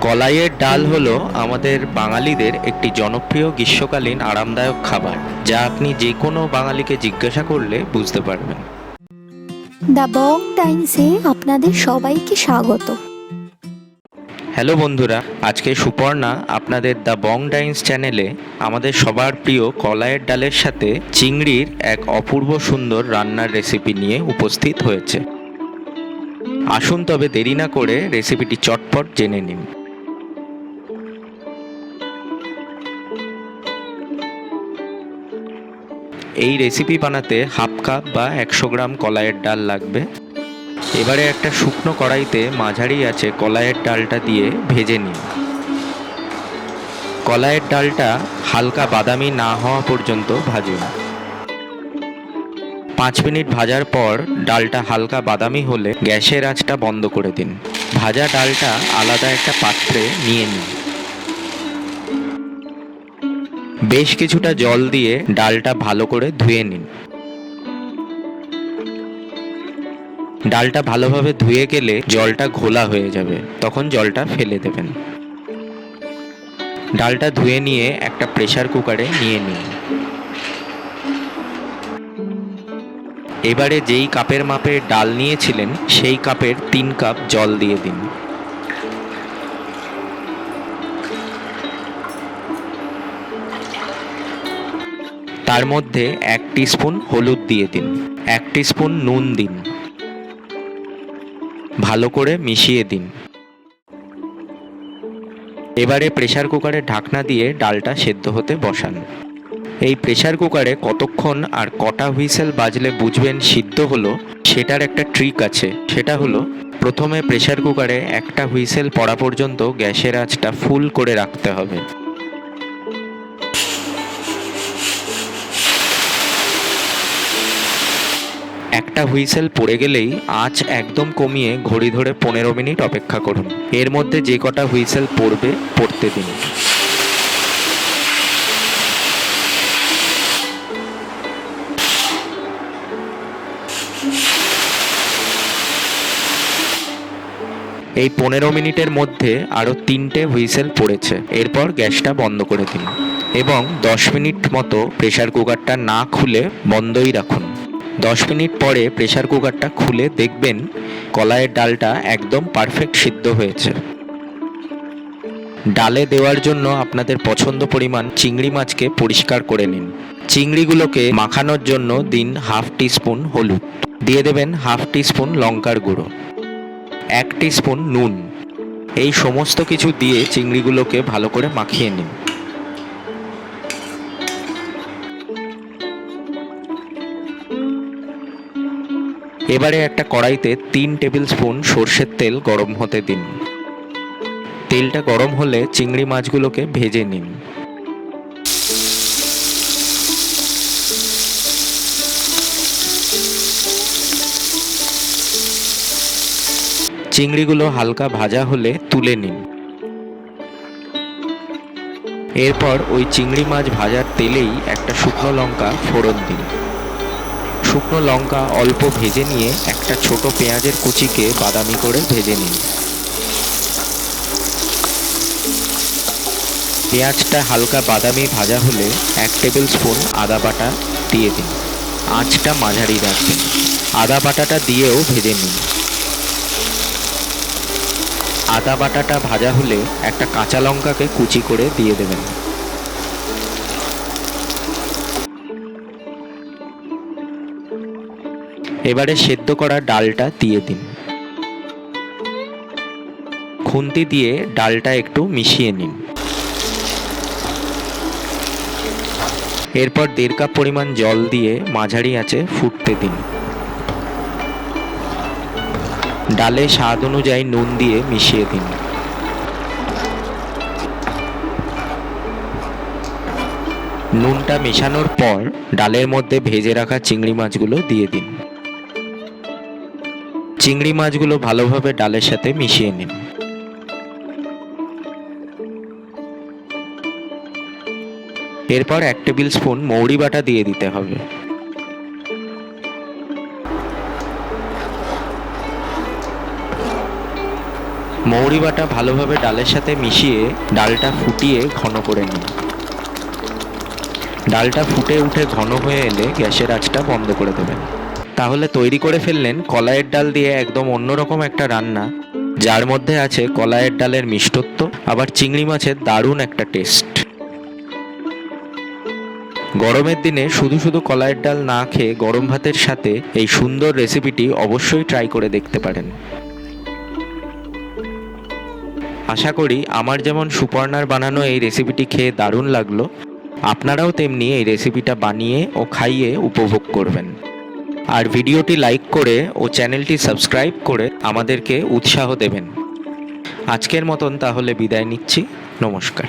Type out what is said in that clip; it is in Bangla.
কলাইয়ের ডাল হলো আমাদের বাঙালিদের একটি জনপ্রিয় গ্রীষ্মকালীন আরামদায়ক খাবার, যা আপনি যে কোনো বাঙালিকে জিজ্ঞাসা করলে বুঝতে পারবেন। দ্য বং টাইমসে আপনাদের সবাইকে স্বাগত। হ্যালো বন্ধুরা, আজকে সুপর্ণা আপনাদের দ্য বং টাইমস চ্যানেলে আমাদের সবার প্রিয় কলাইয়ের ডালের সাথে চিংড়ির এক অপূর্ব সুন্দর রান্নার রেসিপি নিয়ে উপস্থিত হয়েছে। আসুন তবে দেরি না করে রেসিপিটি চটপট জেনে নিন। এই রেসিপি বানাতে হাফ কাপ বা 100 গ্রাম কলাইয়ের ডাল লাগবে। এবারে একটা শুকনো কড়াইতে মাঝারি আছে কলাইয়ের ডালটা দিয়ে ভেজে নিন। কলাইয়ের ডালটা হালকা বাদামি না হওয়া পর্যন্ত ভাজুন। 5 মিনিট ভাজার পর ডালটা হালকা বাদামি হলে গ্যাসের আঁচটা বন্ধ করে দিন। ভাজা ডালটা আলাদা একটা পাত্রে নিয়ে নিন। বেশ কিছুটা জল দিয়ে ডালটা ভালো করে ধুয়ে নিন। ডালটা ভালোভাবে ধুয়ে গেলে জলটা ঘোলা হয়ে যাবে, তখন জলটা ফেলে দেবেন। ডালটা ধুয়ে নিয়ে একটা প্রেসার কুকারে নিয়ে নিন। এবারে যেই কাপের মাপে ডাল নিয়েছিলেন সেই কাপের 3 কাপ জল দিয়ে দিন। তার মধ্যে 1 টিস্পুন হলুদ দিয়ে দিন, 1 টিস্পুন নুন দিন। ভালো করে মিশিয়ে দিন। এবারে প্রেসার কুকারে ঢাকনা দিয়ে ডালটা সেদ্ধ হতে বসান। এই প্রেসার কুকারে কতক্ষণ আর কটা হুইসেল বাজলে বুঝবেন সিদ্ধ হলো, সেটার একটা ট্রিক আছে। সেটা হলো, প্রথমে প্রেসার কুকারে একটা হুইসেল পড়া পর্যন্ত গ্যাসের আঁচটা ফুল করে রাখতে হবে। একটা হুইসেল পড়ে গেলেই আঁচ একদম কমিয়ে ঘড়ি ধরে 15 মিনিট অপেক্ষা করুন। এর মধ্যে যে কটা হুইসেল পড়বে পড়তে দিন। এই 15 মিনিটের মধ্যে আরও 3টে হুইসেল পড়েছে। এরপর গ্যাসটা বন্ধ করে দিন এবং 10 মিনিট মতো প্রেসার কুকারটা না খুলে বন্ধই রাখুন। 10 মিনিট পরে প্রেসার কুকারটা খুলে দেখবেন কলাইয়ের ডালটা একদম পারফেক্ট সিদ্ধ হয়েছে। ডালে দেওয়ার জন্য আপনাদের পছন্দ পরিমাণ চিংড়ি মাছকে পরিষ্কার করে নিন। চিংড়িগুলোকে মাখানোর জন্য দিন হাফ টিস্পুন হলুদ, দিয়ে দেবেন হাফ টিস্পুন লঙ্কার গুঁড়ো, 1 টিস্পুন নুন। এই সমস্ত কিছু দিয়ে চিংড়িগুলোকে ভালো করে মাখিয়ে নিন। এবারে একটা কড়াইতে 3 টেবিল স্পুন সর্ষের তেল গরম হতে দিন। তেলটা গরম হলে চিংড়ি মাছগুলোকে ভেজে নিন। চিংড়িগুলো হালকা ভাজা হলে তুলে নিন। এরপর ওই চিংড়ি মাছ ভাজার তেলেই একটা শুকনো লঙ্কা ফোড়ন দিন। শুকনো লঙ্কা অল্প ভেজে নিয়ে একটা ছোট পেঁয়াজের কুচিকে বাদামি করে ভেজে নিন। পেঁয়াজটা হালকা বাদামি ভাজা হলে 1 টেবিল স্পুন আদা বাটা দিয়ে দিন। আঁচটা মাঝারি রাখবেন। আদা বাটাটা দিয়েও ভেজে নিন। আদা বাটাটা ভাজা হলে একটা কাঁচা লঙ্কাকে কুচি করে দিয়ে দেবেন। এবারে সেদ্ধ করা ডালটা দিয়ে দিন। খুন্তি দিয়ে ডালটা একটু মিশিয়ে নিন। এরপর 1.5 কাপ পরিমাণ জল দিয়ে মাঝারি আঁচে ফুটতে দিন। ডালে স্বাদ অনুযায়ী নুন দিয়ে মিশিয়ে দিন। নুনটা মেশানোর পর ডালের মধ্যে ভেজে রাখা চিংড়ি মাছগুলো দিয়ে দিন। চিংড়ি মাছগুলো ভালোভাবে ডালের সাথে মিশিয়ে নিন। এরপর 1 টেবিল স্পুন মৌরি বাটা দিয়ে দিতে হবে। মৌরি বাটা ভালোভাবে ডালের সাথে মিশিয়ে ডালটা ফুটিয়ে ঘন করে নিন। ডালটা ফুটে উঠে ঘন হয়ে এলে গ্যাসের আঁচটা বন্ধ করে দেবেন। তাহলে তৈরি করে ফেললেন কলাইয়ের ডাল দিয়ে একদম অন্যরকম একটা রান্না, যার মধ্যে আছে কলাইয়ের ডালের মিষ্টত্ব, আবার চিংড়ি মাছের দারুণ একটা টেস্ট। গরমের দিনে শুধু শুধু কলাইয়ের ডাল না খেয়ে গরম ভাতের সাথে এই সুন্দর রেসিপিটি অবশ্যই ট্রাই করে দেখতে পারেন। আশা করি আমার যেমন সুপর্ণার বানানো এই রেসিপিটি খেয়ে দারুণ লাগলো, আপনারাও তেমনি এই রেসিপিটা বানিয়ে ও খাইয়ে উপভোগ করবেন। আর ভিডিওটি লাইক করে ও চ্যানেলটি সাবস্ক্রাইব করে আমাদেরকে উৎসাহ দেবেন। আজকের মতন তাহলে বিদায় নিচ্ছি। নমস্কার।